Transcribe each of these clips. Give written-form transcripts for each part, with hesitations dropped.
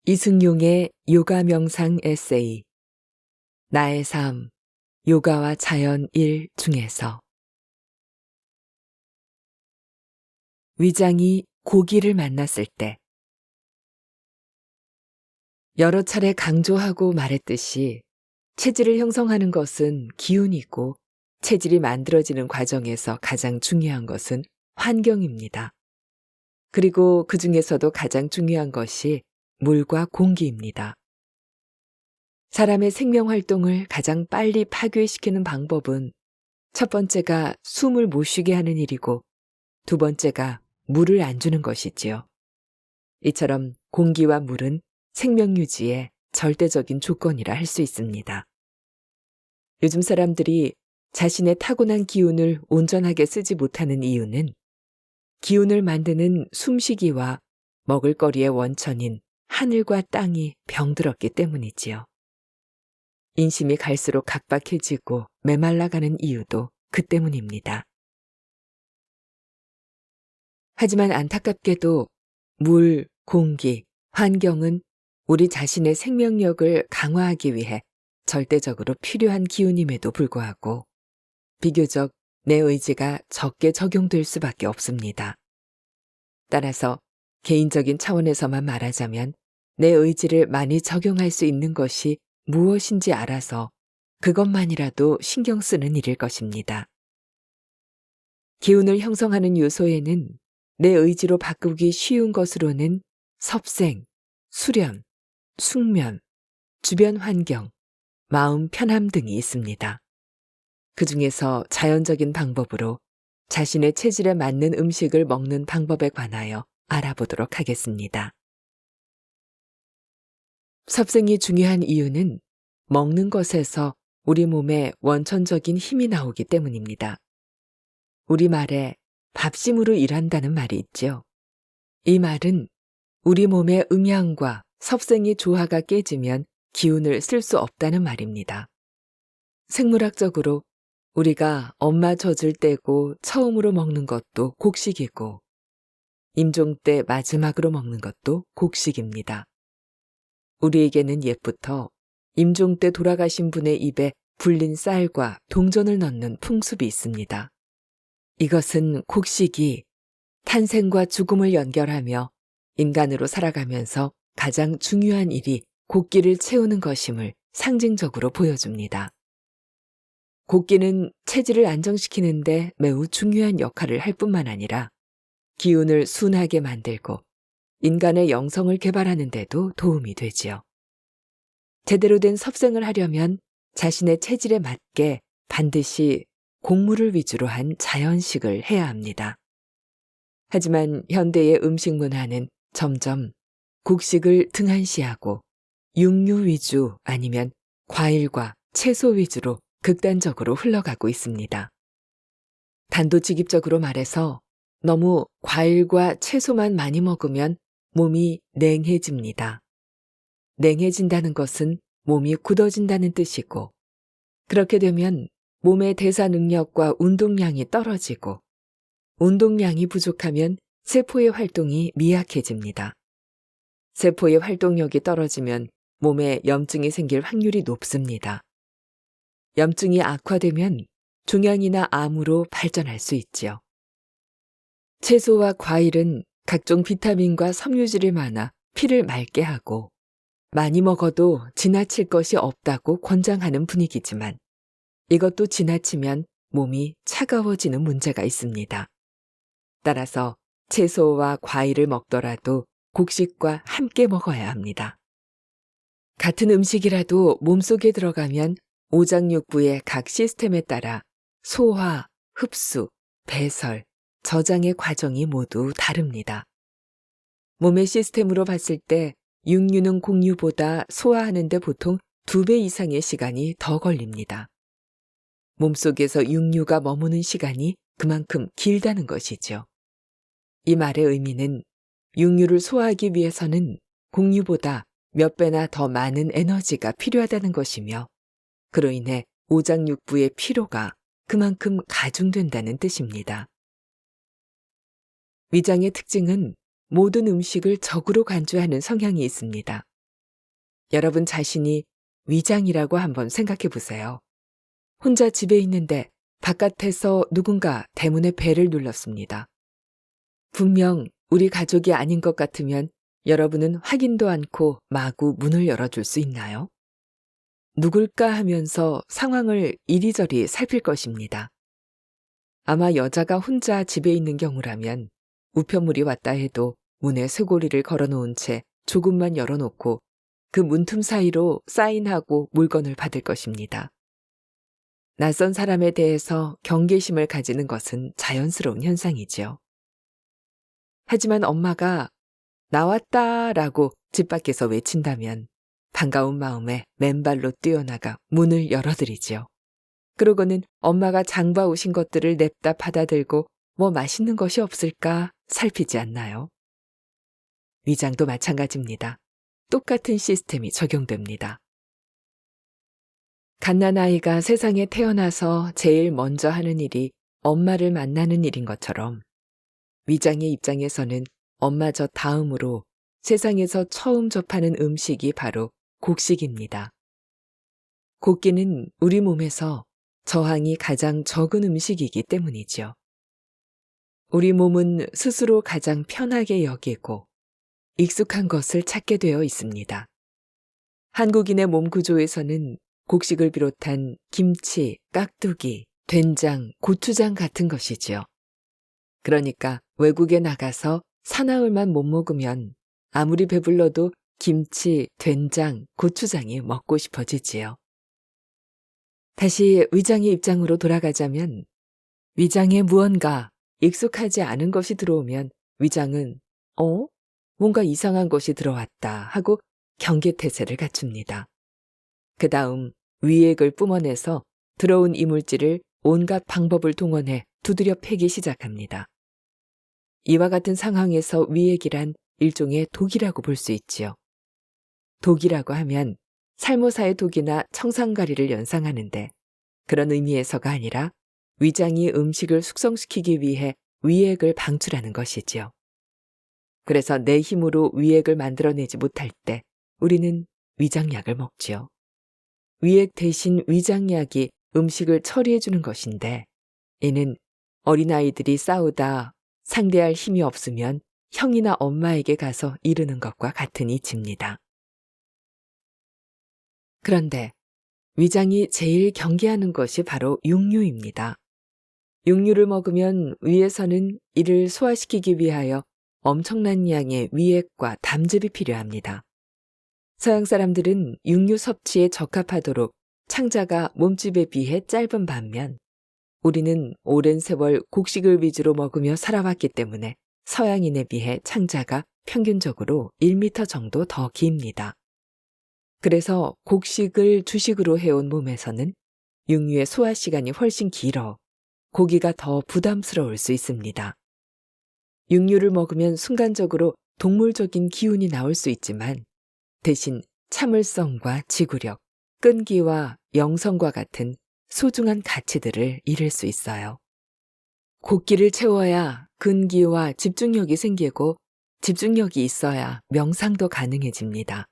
이승용의 요가 명상 에세이 나의 삶, 요가와 자연 1 중에서 위장이 고기를 만났을 때 여러 차례 강조하고 말했듯이 체질을 형성하는 것은 기운이고 체질이 만들어지는 과정에서 가장 중요한 것은 환경입니다. 그리고 그 중에서도 가장 중요한 것이 물과 공기입니다. 사람의 생명 활동을 가장 빨리 파괴시키는 방법은 첫 번째가 숨을 못 쉬게 하는 일이고 두 번째가 물을 안 주는 것이지요. 이처럼 공기와 물은 생명 유지의 절대적인 조건이라 할 수 있습니다. 요즘 사람들이 자신의 타고난 기운을 온전하게 쓰지 못하는 이유는 기운을 만드는 숨쉬기와 먹을거리의 원천인 하늘과 땅이 병들었기 때문이지요. 인심이 갈수록 각박해지고 메말라가는 이유도 그 때문입니다. 하지만 안타깝게도 물, 공기, 환경은 우리 자신의 생명력을 강화하기 위해 절대적으로 필요한 기운임에도 불구하고 비교적 내 의지가 적게 적용될 수밖에 없습니다. 따라서 개인적인 차원에서만 말하자면 내 의지를 많이 적용할 수 있는 것이 무엇인지 알아서 그것만이라도 신경 쓰는 일일 것입니다. 기운을 형성하는 요소에는 내 의지로 바꾸기 쉬운 것으로는 섭생, 수련, 숙면, 주변 환경, 마음 편함 등이 있습니다. 그 중에서 자연적인 방법으로 자신의 체질에 맞는 음식을 먹는 방법에 관하여 알아보도록 하겠습니다. 섭생이 중요한 이유는 먹는 것에서 우리 몸에 원천적인 힘이 나오기 때문입니다. 우리말에 밥심으로 일한다는 말이 있죠. 이 말은 우리 몸의 음양과 섭생의 조화가 깨지면 기운을 쓸 수 없다는 말입니다. 생물학적으로 우리가 엄마 젖을 떼고 처음으로 먹는 것도 곡식이고 임종 때 마지막으로 먹는 것도 곡식입니다. 우리에게는 옛부터 임종 때 돌아가신 분의 입에 불린 쌀과 동전을 넣는 풍습이 있습니다. 이것은 곡식이 탄생과 죽음을 연결하며 인간으로 살아가면서 가장 중요한 일이 곡기를 채우는 것임을 상징적으로 보여줍니다. 곡기는 체질을 안정시키는데 매우 중요한 역할을 할 뿐만 아니라 기운을 순하게 만들고 인간의 영성을 개발하는 데도 도움이 되지요. 제대로 된 섭생을 하려면 자신의 체질에 맞게 반드시 곡물을 위주로 한 자연식을 해야 합니다. 하지만 현대의 음식 문화는 점점 곡식을 등한시하고 육류 위주 아니면 과일과 채소 위주로 극단적으로 흘러가고 있습니다. 단도직입적으로 말해서 너무 과일과 채소만 많이 먹으면 몸이 냉해집니다. 냉해진다는 것은 몸이 굳어진다는 뜻이고 그렇게 되면 몸의 대사 능력과 운동량이 떨어지고 운동량이 부족하면 세포의 활동이 미약해집니다. 세포의 활동력이 떨어지면 몸에 염증이 생길 확률이 높습니다. 염증이 악화되면 종양이나 암으로 발전할 수 있지요. 채소와 과일은 각종 비타민과 섬유질이 많아 피를 맑게 하고 많이 먹어도 지나칠 것이 없다고 권장하는 분위기지만 이것도 지나치면 몸이 차가워지는 문제가 있습니다. 따라서 채소와 과일을 먹더라도 곡식과 함께 먹어야 합니다. 같은 음식이라도 몸속에 들어가면 오장육부의 각 시스템에 따라 소화, 흡수, 배설, 저장의 과정이 모두 다릅니다. 몸의 시스템으로 봤을 때 육류는 곡류보다 소화하는 데 보통 2배 이상의 시간이 더 걸립니다. 몸속에서 육류가 머무는 시간이 그만큼 길다는 것이죠. 이 말의 의미는 육류를 소화하기 위해서는 곡류보다 몇 배나 더 많은 에너지가 필요하다는 것이며 그로 인해 오장육부의 피로가 그만큼 가중된다는 뜻입니다. 위장의 특징은 모든 음식을 적으로 간주하는 성향이 있습니다. 여러분 자신이 위장이라고 한번 생각해 보세요. 혼자 집에 있는데 바깥에서 누군가 대문의 벨을 눌렀습니다. 분명 우리 가족이 아닌 것 같으면 여러분은 확인도 않고 마구 문을 열어줄 수 있나요? 누굴까 하면서 상황을 이리저리 살필 것입니다. 아마 여자가 혼자 집에 있는 경우라면 우편물이 왔다 해도 문에 쇠고리를 걸어놓은 채 조금만 열어놓고 그 문틈 사이로 사인하고 물건을 받을 것입니다. 낯선 사람에 대해서 경계심을 가지는 것은 자연스러운 현상이지요. 하지만 엄마가 나왔다라고 집 밖에서 외친다면 반가운 마음에 맨발로 뛰어나가 문을 열어드리지요. 그러고는 엄마가 장봐 오신 것들을 냅다 받아들고 뭐 맛있는 것이 없을까 살피지 않나요? 위장도 마찬가지입니다. 똑같은 시스템이 적용됩니다. 갓난아이가 세상에 태어나서 제일 먼저 하는 일이 엄마를 만나는 일인 것처럼 위장의 입장에서는 엄마저 다음으로 세상에서 처음 접하는 음식이 바로 곡식입니다. 곡기는 우리 몸에서 저항이 가장 적은 음식이기 때문이죠. 우리 몸은 스스로 가장 편하게 여기고 익숙한 것을 찾게 되어 있습니다. 한국인의 몸 구조에서는 곡식을 비롯한 김치, 깍두기, 된장, 고추장 같은 것이지요. 그러니까 외국에 나가서 사나흘만 못 먹으면 아무리 배불러도 김치, 된장, 고추장이 먹고 싶어지지요. 다시 위장의 입장으로 돌아가자면 위장에 무언가 익숙하지 않은 것이 들어오면 위장은 뭔가 이상한 것이 들어왔다 하고 경계태세를 갖춥니다. 그 다음 위액을 뿜어내서 들어온 이물질을 온갖 방법을 동원해 두드려 패기 시작합니다. 이와 같은 상황에서 위액이란 일종의 독이라고 볼 수 있지요. 독이라고 하면 살모사의 독이나 청산가리를 연상하는데 그런 의미에서가 아니라 위장이 음식을 숙성시키기 위해 위액을 방출하는 것이지요. 그래서 내 힘으로 위액을 만들어내지 못할 때 우리는 위장약을 먹지요. 위액 대신 위장약이 음식을 처리해주는 것인데 이는 어린아이들이 싸우다 상대할 힘이 없으면 형이나 엄마에게 가서 이르는 것과 같은 이치입니다. 그런데 위장이 제일 경계하는 것이 바로 육류입니다. 육류를 먹으면 위에서는 이를 소화시키기 위하여 엄청난 양의 위액과 담즙이 필요합니다. 서양 사람들은 육류 섭취에 적합하도록 창자가 몸집에 비해 짧은 반면 우리는 오랜 세월 곡식을 위주로 먹으며 살아왔기 때문에 서양인에 비해 창자가 평균적으로 1m 정도 더 깁니다. 그래서 곡식을 주식으로 해온 몸에서는 육류의 소화 시간이 훨씬 길어 고기가 더 부담스러울 수 있습니다. 육류를 먹으면 순간적으로 동물적인 기운이 나올 수 있지만 대신 참을성과 지구력, 끈기와 영성과 같은 소중한 가치들을 잃을 수 있어요. 곡기를 채워야 근기와 집중력이 생기고 집중력이 있어야 명상도 가능해집니다.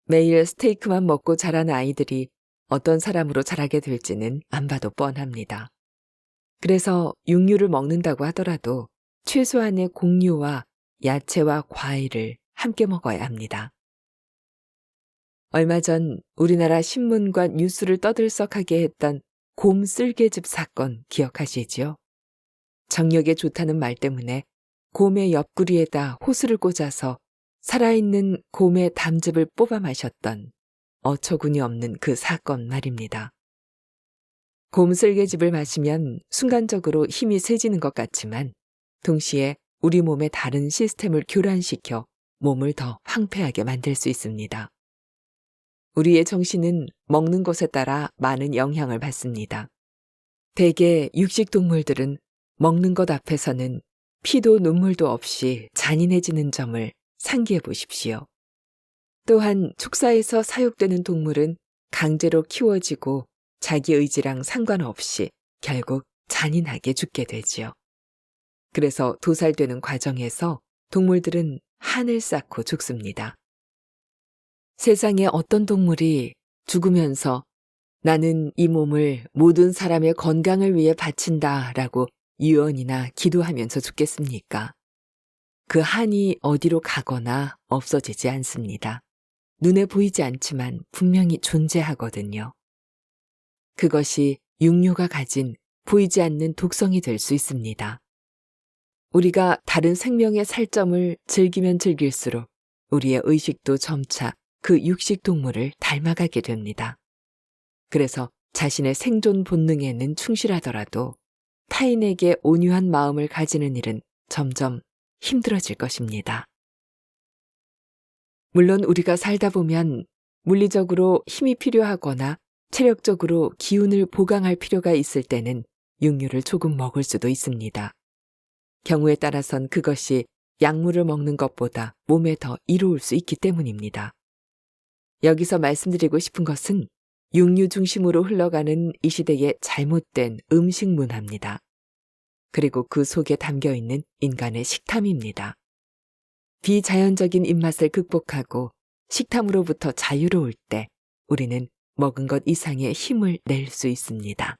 매일 스테이크만 먹고 자란 아이들이 어떤 사람으로 자라게 될지는 안 봐도 뻔합니다. 그래서 육류를 먹는다고 하더라도 최소한의 곡류와 야채와 과일을 함께 먹어야 합니다. 얼마 전 우리나라 신문과 뉴스를 떠들썩하게 했던 곰 쓸개즙 사건 기억하시지요? 정력에 좋다는 말 때문에 곰의 옆구리에다 호수를 꽂아서 살아있는 곰의 담즙을 뽑아 마셨던 어처구니 없는 그 사건 말입니다. 곰 쓸개즙을 마시면 순간적으로 힘이 세지는 것 같지만 동시에 우리 몸의 다른 시스템을 교란시켜 몸을 더 황폐하게 만들 수 있습니다. 우리의 정신은 먹는 것에 따라 많은 영향을 받습니다. 대개 육식동물들은 먹는 것 앞에서는 피도 눈물도 없이 잔인해지는 점을 상기해 보십시오. 또한 축사에서 사육되는 동물은 강제로 키워지고 자기 의지랑 상관없이 결국 잔인하게 죽게 되지요. 그래서 도살되는 과정에서 동물들은 한을 쌓고 죽습니다. 세상에 어떤 동물이 죽으면서 나는 이 몸을 모든 사람의 건강을 위해 바친다라고 유언이나 기도하면서 죽겠습니까? 그 한이 어디로 가거나 없어지지 않습니다. 눈에 보이지 않지만 분명히 존재하거든요. 그것이 육류가 가진 보이지 않는 독성이 될 수 있습니다. 우리가 다른 생명의 살점을 즐기면 즐길수록 우리의 의식도 점차 그 육식 동물을 닮아가게 됩니다. 그래서 자신의 생존 본능에는 충실하더라도 타인에게 온유한 마음을 가지는 일은 점점 힘들어질 것입니다. 물론 우리가 살다 보면 물리적으로 힘이 필요하거나 체력적으로 기운을 보강할 필요가 있을 때는 육류를 조금 먹을 수도 있습니다. 경우에 따라선 그것이 약물을 먹는 것보다 몸에 더 이로울 수 있기 때문입니다. 여기서 말씀드리고 싶은 것은 육류 중심으로 흘러가는 이 시대의 잘못된 음식 문화입니다. 그리고 그 속에 담겨 있는 인간의 식탐입니다. 비자연적인 입맛을 극복하고 식탐으로부터 자유로울 때 우리는 먹은 것 이상의 힘을 낼 수 있습니다.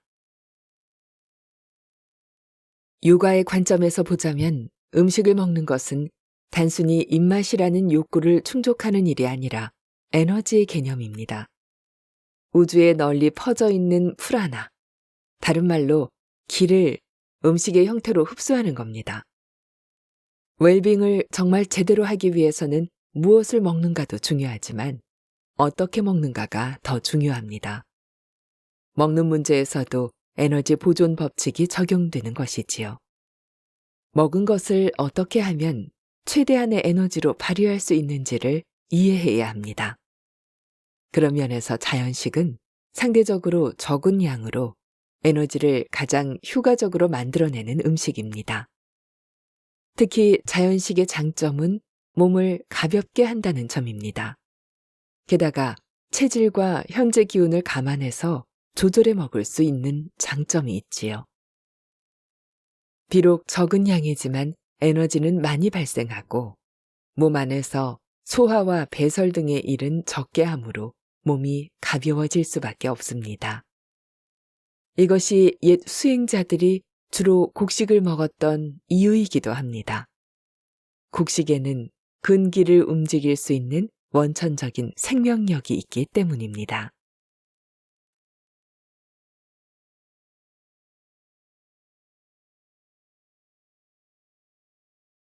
요가의 관점에서 보자면 음식을 먹는 것은 단순히 입맛이라는 욕구를 충족하는 일이 아니라 에너지의 개념입니다. 우주에 널리 퍼져 있는 프라나, 다른 말로 기를 음식의 형태로 흡수하는 겁니다. 웰빙을 정말 제대로 하기 위해서는 무엇을 먹는가도 중요하지만 어떻게 먹는가가 더 중요합니다. 먹는 문제에서도 에너지 보존 법칙이 적용되는 것이지요. 먹은 것을 어떻게 하면 최대한의 에너지로 발휘할 수 있는지를 이해해야 합니다. 그런 면에서 자연식은 상대적으로 적은 양으로 에너지를 가장 효과적으로 만들어내는 음식입니다. 특히 자연식의 장점은 몸을 가볍게 한다는 점입니다. 게다가 체질과 현재 기운을 감안해서 조절해 먹을 수 있는 장점이 있지요. 비록 적은 양이지만 에너지는 많이 발생하고 몸 안에서 소화와 배설 등의 일은 적게 하므로 몸이 가벼워질 수밖에 없습니다. 이것이 옛 수행자들이 주로 곡식을 먹었던 이유이기도 합니다. 곡식에는 근기를 움직일 수 있는 원천적인 생명력이 있기 때문입니다.